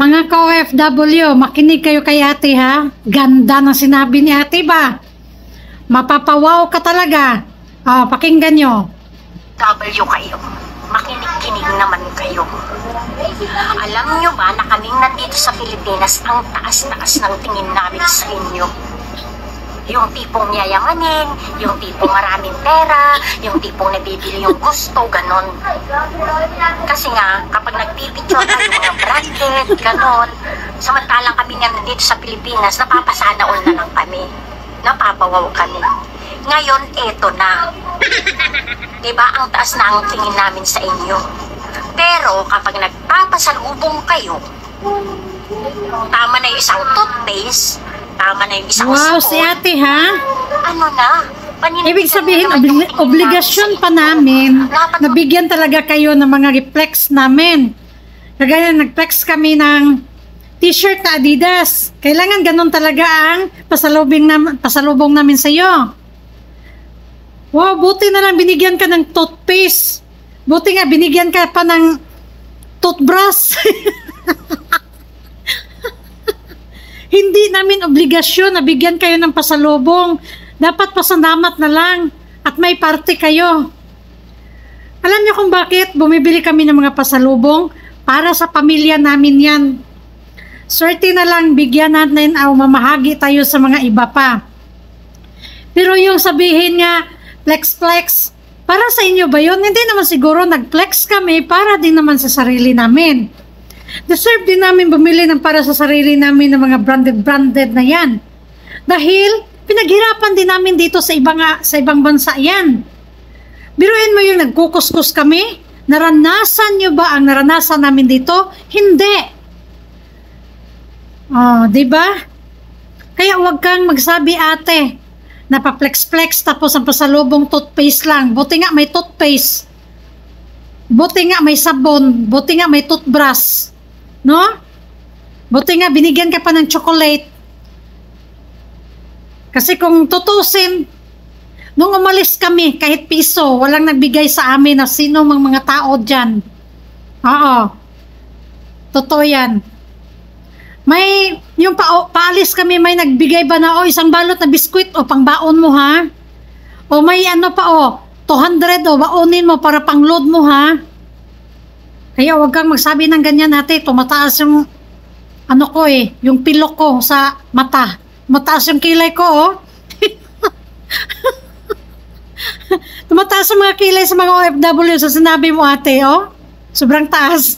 Mga ka-OFW, makinig kayo kay ate ha. Ganda ng sinabi ni ate ba? Mapapawaw ka talaga. Pakinggan nyo. W kayo. Makinig-kinig naman kayo. Alam nyo ba na kaming nandito sa Pilipinas ang taas-taas ng tingin namin sa inyo? Yung tipong yayamanin, yung tipong maraming pera, yung tipong nabibili yung gusto, ganon. Kasi nga, kapag nagpipicture kayo mga branded, ganon, samantalang kami nga dito sa Pilipinas, napapasana all na lang kami. Napapawaw kami. Ngayon, eto na. Diba, ang taas na ang tingin namin sa inyo. Pero, kapag nagpapasalubong kayo, tama na yung isang toothpaste, tama na yung isang Wow, sabon, si ate ha? ano na? Ibig sabihin, obligasyon pa namin na bigyan talaga kayo ng mga reflex namin. Kagaya nag-flex kami ng t-shirt na Adidas. Kailangan ganun talaga ang pasalubong namin sa iyo. Wow, buti na lang binigyan ka ng toothpaste. Buti nga binigyan ka pa ng toothbrush. Hindi namin obligasyon na bigyan kayo ng pasalubong. Dapat pasalamat na lang at may party kayo. Alam niyo kung bakit bumibili kami ng mga pasalubong? Para sa pamilya namin yan. Swerte na lang bigyan natin o mamahagi tayo sa mga iba pa. Pero yung sabihin nga, flex, para sa inyo ba yun? Hindi naman siguro nag-flex kami para din naman sa sarili namin. Deserve din namin bumili ng para sa sarili namin ng mga branded na yan. Dahil pinaghirapan din namin dito sa ibang bansa yan. Biruin mo yung nagkukuskus kami? Naranasan nyo ba ang naranasan namin dito? Hindi. Diba? Kaya huwag kang magsabi ate, napaplex-flex tapos ang pasalubong toothpaste lang. Buti nga may toothpaste. Buti nga may sabon. Buti nga may toothbrush. No? Buti nga binigyan ka pa ng chocolate. Kasi kung tutusin, nung umalis kami, kahit piso, walang nagbigay sa amin na sino mang mga tao dyan. Oo. Totoo yan. May, yung paalis kami, may nagbigay ba na, isang balot na biskwit, pangbaon mo ha? O may ano pa, 200, baonin mo para pang-load mo ha? Kaya huwag kang magsabi ng ganyan ate, tumataas yung, yung pilok ko sa mata. Mataas yung kilay ko, Tumataas ang mga kilay sa mga OFW sa sinabi mo ate, Sobrang taas.